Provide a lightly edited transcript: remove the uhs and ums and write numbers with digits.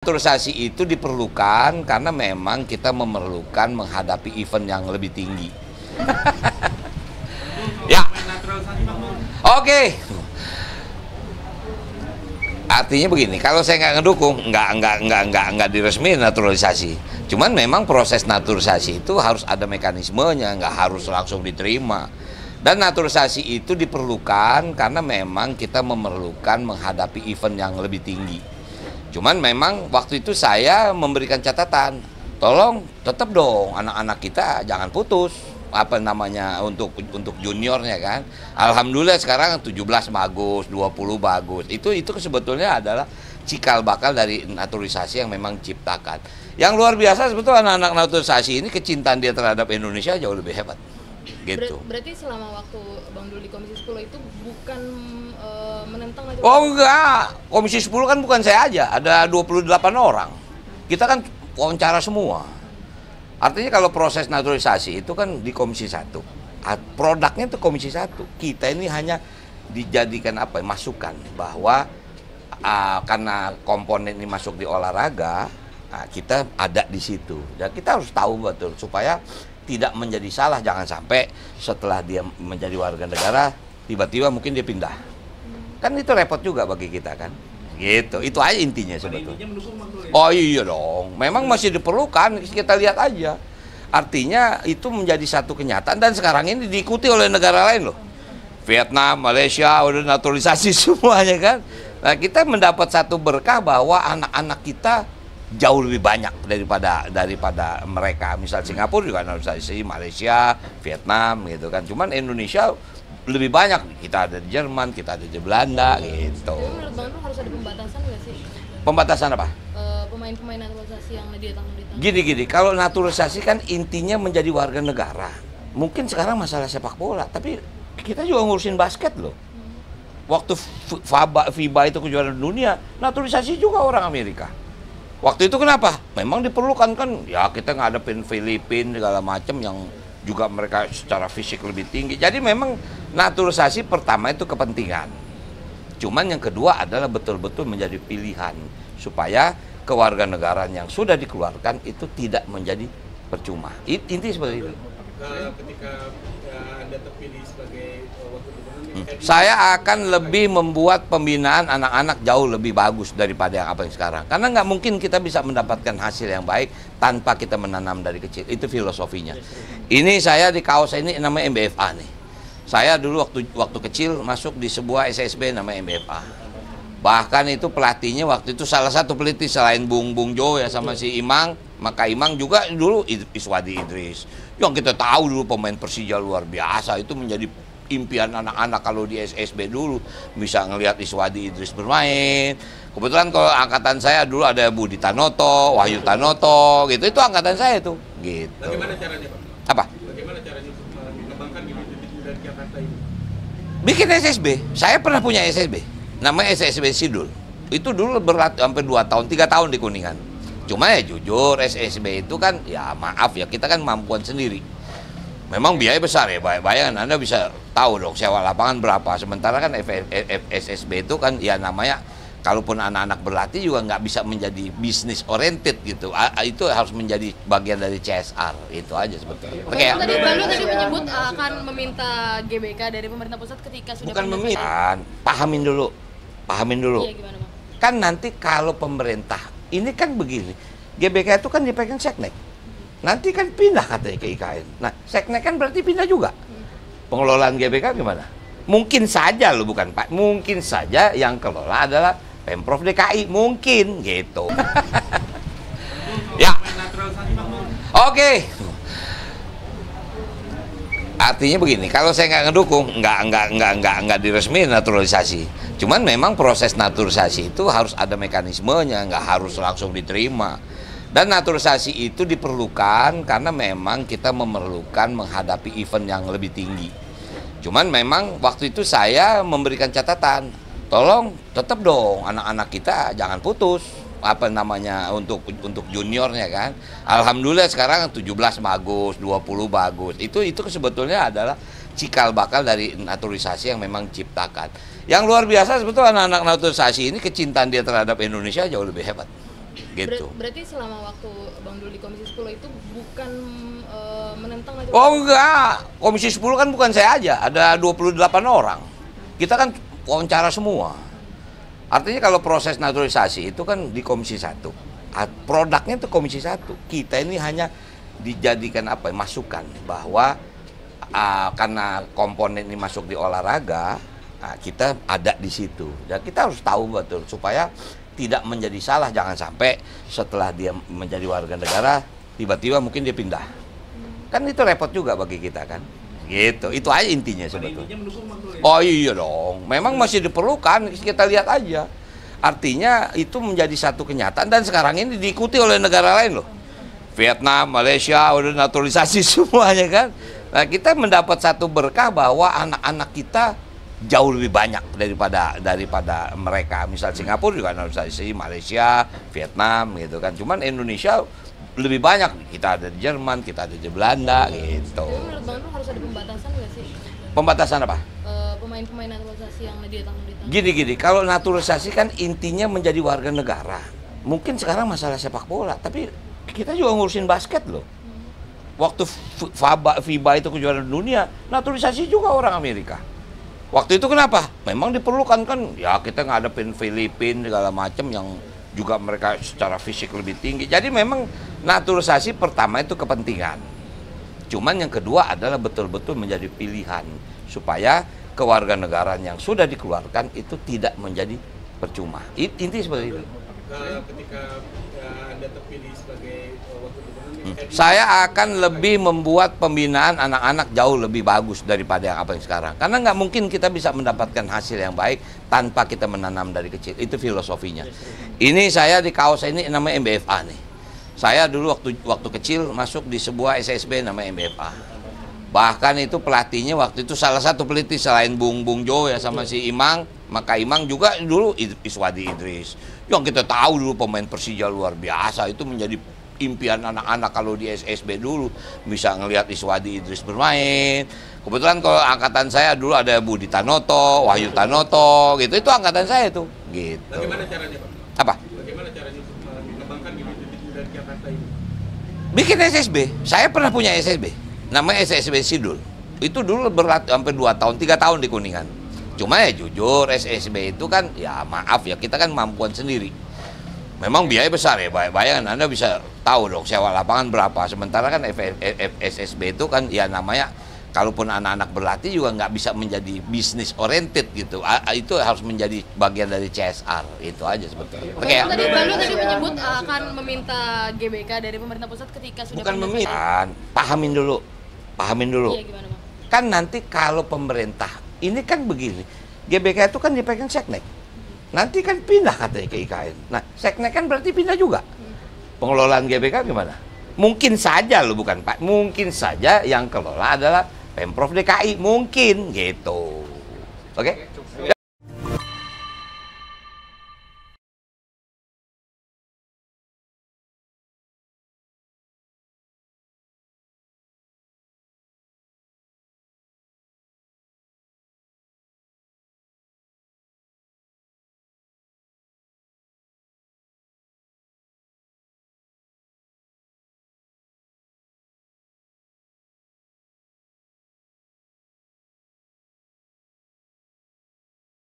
Naturalisasi itu diperlukan karena memang kita memerlukan menghadapi event yang lebih tinggi. Ya, oke. Artinya begini, kalau saya nggak ngedukung, nggak diresmikan naturalisasi. Cuman memang proses naturalisasi itu harus ada mekanismenya, nggak harus langsung diterima. Dan naturalisasi itu diperlukan karena memang kita memerlukan menghadapi event yang lebih tinggi. Cuman memang waktu itu saya memberikan catatan, tolong tetap dong anak-anak kita jangan putus apa namanya untuk juniornya kan. Alhamdulillah sekarang 17 bagus, 20 bagus. Itu sebetulnya adalah cikal bakal dari naturalisasi yang memang ciptakan. Yang luar biasa sebetulnya anak-anak naturalisasi ini kecintaan dia terhadap Indonesia jauh lebih hebat. Gitu. Berarti selama waktu Bang Dul di Komisi 10 itu bukan menentang naturalisasi? Oh enggak, Komisi 10 kan bukan saya aja, ada 28 orang. Kita kan wawancara semua. Artinya kalau proses naturalisasi itu kan di Komisi 1. Produknya itu Komisi 1. Kita ini hanya dijadikan apa? Masukan bahwa karena komponen ini masuk di olahraga, kita ada di situ. Dan kita harus tahu betul supaya tidak menjadi salah, jangan sampai setelah dia menjadi warga negara tiba-tiba mungkin dia pindah. Kan itu repot juga bagi kita kan. Gitu. Itu aja intinya sebetulnya. Oh iya dong. Memang masih diperlukan, kita lihat aja. Artinya itu menjadi satu kenyataan dan sekarang ini diikuti oleh negara lain loh. Vietnam, Malaysia udah naturalisasi semuanya kan. Nah, kita mendapat satu berkah bahwa anak-anak kita jauh lebih banyak daripada mereka. Misal Singapura juga naturalisasi, Malaysia, Vietnam gitu kan. Cuman Indonesia lebih banyak. Kita ada di Jerman, kita ada di Belanda gitu. Jadi menurut Bang Dul harus ada pembatasan nggak sih? Pembatasan apa? Pemain-pemain naturalisasi yang ditanggung. Gini, kalau naturalisasi kan intinya menjadi warga negara. Mungkin sekarang masalah sepak bola, tapi kita juga ngurusin basket loh. Waktu FIBA itu kejuaraan dunia, naturalisasi juga orang Amerika. Waktu itu kenapa? Memang diperlukan kan, ya kita ngadepin Filipina segala macam yang juga mereka secara fisik lebih tinggi. Jadi memang naturalisasi pertama itu kepentingan. Cuman yang kedua adalah betul-betul menjadi pilihan supaya kewarganegaraan yang sudah dikeluarkan itu tidak menjadi percuma. Inti seperti itu. Ketika Anda terpilih sebagai wakil gubernur, saya akan lebih membuat pembinaan anak-anak jauh lebih bagus daripada yang apa yang sekarang. Karena nggak mungkin kita bisa mendapatkan hasil yang baik tanpa kita menanam dari kecil. Itu filosofinya. Ini saya di kaos ini namanya MBFA nih. Saya dulu waktu kecil masuk di sebuah SSB namanya MBFA. Bahkan itu pelatihnya waktu itu salah satu pelatih selain Bung Jo ya sama si Imang, maka Imang juga dulu Iswadi Idris. Yang kita tahu dulu pemain Persija luar biasa, itu menjadi impian anak-anak kalau di SSB dulu bisa ngelihat Iswadi Idris bermain. Kebetulan kalau angkatan saya dulu ada Budi Tanoto, Wahyu Tanoto, gitu. Itu angkatan saya tuh, gitu. bagaimana caranya Pak? Apa? Bagaimana caranya untuk mengembangkan bibit-bibit dari Jakarta ini? Bikin SSB. Saya pernah punya SSB. Namanya SSB Sidul. Itu dulu berlatih hampir 2 tahun, 3 tahun di Kuningan. Cuma ya jujur SSB itu kan ya maaf ya kita kan mampuan sendiri. Memang biaya besar ya, bayangkan Anda bisa tahu dong sewa lapangan berapa. Sementara kan SSB itu kan ya namanya kalaupun anak-anak berlatih juga nggak bisa menjadi bisnis oriented gitu. Itu harus menjadi bagian dari CSR. Itu aja sebetulnya. Tadi Bang Dul tadi menyebut akan meminta GBK dari pemerintah pusat ketika sudah bukan meminta, pahamin dulu. Iya, gimana Bang? Kan nanti kalau pemerintah, ini kan begini, GBK itu kan dipegang Seknek. Nanti kan pindah katanya ke IKN. Nah, Seknek kan berarti pindah juga. Pengelolaan GBK gimana? Mungkin saja loh, bukan Pak. Mungkin saja yang kelola adalah Pemprov DKI. Mungkin, gitu. Ya. Oke. Artinya begini, kalau saya nggak ngedukung, nggak diresmikan naturalisasi. Cuman memang proses naturalisasi itu harus ada mekanismenya, nggak harus langsung diterima. Dan naturalisasi itu diperlukan karena memang kita memerlukan menghadapi event yang lebih tinggi. Cuman memang waktu itu saya memberikan catatan, tolong tetap dong anak-anak kita jangan putus apa namanya untuk juniornya kan. Alhamdulillah sekarang 17 bagus, 20 bagus. Itu sebetulnya adalah cikal bakal dari naturalisasi yang memang ciptakan. Yang luar biasa sebetulnya anak-anak naturalisasi ini kecintaan dia terhadap Indonesia jauh lebih hebat. gitu. Berarti selama waktu Bang Dul di Komisi 10 itu bukan menentang naturalisasi? Oh enggak, Komisi 10 kan bukan saya aja, ada 28 orang. Kita kan wawancara semua. Artinya kalau proses naturalisasi itu kan di Komisi 1. Produknya itu Komisi 1. Kita ini hanya dijadikan masukan bahwa karena komponen ini masuk di olahraga, kita ada di situ. Dan kita harus tahu betul supaya tidak menjadi salah, jangan sampai setelah dia menjadi warga negara tiba-tiba mungkin dia pindah. Kan itu repot juga bagi kita kan. Gitu. Itu aja intinya sebetulnya. Oh iya dong. Memang masih diperlukan, kita lihat aja. Artinya itu menjadi satu kenyataan dan sekarang ini diikuti oleh negara lain loh. Vietnam, Malaysia udah naturalisasi semuanya kan. Nah, kita mendapat satu berkah bahwa anak-anak kita jauh lebih banyak daripada mereka. Misal Singapura juga naturalisasi, Malaysia, Vietnam gitu kan. Cuman Indonesia lebih banyak. Kita ada di Jerman, kita ada di Belanda gitu. Jadi menurut Bang Dul harus ada pembatasan nggak sih? Pembatasan apa? Pemain-pemain naturalisasi yang ditanggung. Gini, kalau naturalisasi kan intinya menjadi warga negara. Mungkin sekarang masalah sepak bola, tapi kita juga ngurusin basket loh. Waktu FIBA itu kejuaraan dunia, naturalisasi juga orang Amerika. Waktu itu kenapa? Memang diperlukan kan, ya kita ngadepin Filipina segala macam yang juga mereka secara fisik lebih tinggi. Jadi memang naturalisasi pertama itu kepentingan. Cuman yang kedua adalah betul-betul menjadi pilihan supaya kewarganegaraan yang sudah dikeluarkan itu tidak menjadi percuma. Inti seperti itu. Ketika Anda terpilih sebagai wakil gubernur, saya akan lebih membuat pembinaan anak-anak jauh lebih bagus daripada yang apa yang sekarang. Karena nggak mungkin kita bisa mendapatkan hasil yang baik tanpa kita menanam dari kecil. Itu filosofinya. Ini saya di kaos ini namanya MBFA nih. Saya dulu waktu kecil masuk di sebuah SSB namanya MBFA. Bahkan itu pelatihnya waktu itu salah satu pelatih selain Bung Jo ya sama si Imang, maka Imang juga dulu Iswadi Idris. Yang kita tahu dulu pemain Persija luar biasa, itu menjadi impian anak-anak kalau di SSB dulu bisa ngelihat Iswadi Idris bermain. Kebetulan kalau angkatan saya dulu ada Budi Tanoto, Wahyu Tanoto, gitu. Itu angkatan saya tuh, gitu. Bagaimana caranya, Pak? Apa? Bagaimana caranya untuk mengembangkan bibit-bibit dari Jakarta ini? Bikin SSB. Saya pernah punya SSB. Namanya SSB Sidul. Itu dulu berlatih hampir 2 tahun, 3 tahun di Kuningan. Cuma ya jujur SSB itu kan ya maaf ya kita kan mampuan sendiri. Memang biaya besar ya, bayangkan Anda bisa tahu dong sewa lapangan berapa. Sementara kan SSB itu kan ya namanya kalaupun anak-anak berlatih juga nggak bisa menjadi bisnis oriented gitu. Itu harus menjadi bagian dari CSR. Itu aja sebetulnya. Oke ya. Tadi Bang Dul tadi menyebut akan meminta GBK dari pemerintah pusat ketika sudah Bukan pindah meminta, pahamin dulu. Iya, gimana, Bang? Kan nanti kalau pemerintah, ini kan begini, GBK itu kan dipegang Seknek. Nanti kan pindah katanya ke IKN. Nah, Seknek kan berarti pindah juga. Pengelolaan GBK gimana? Mungkin saja loh, bukan Pak. Mungkin saja yang kelola adalah Pemprov DKI. Mungkin gitu. Oke?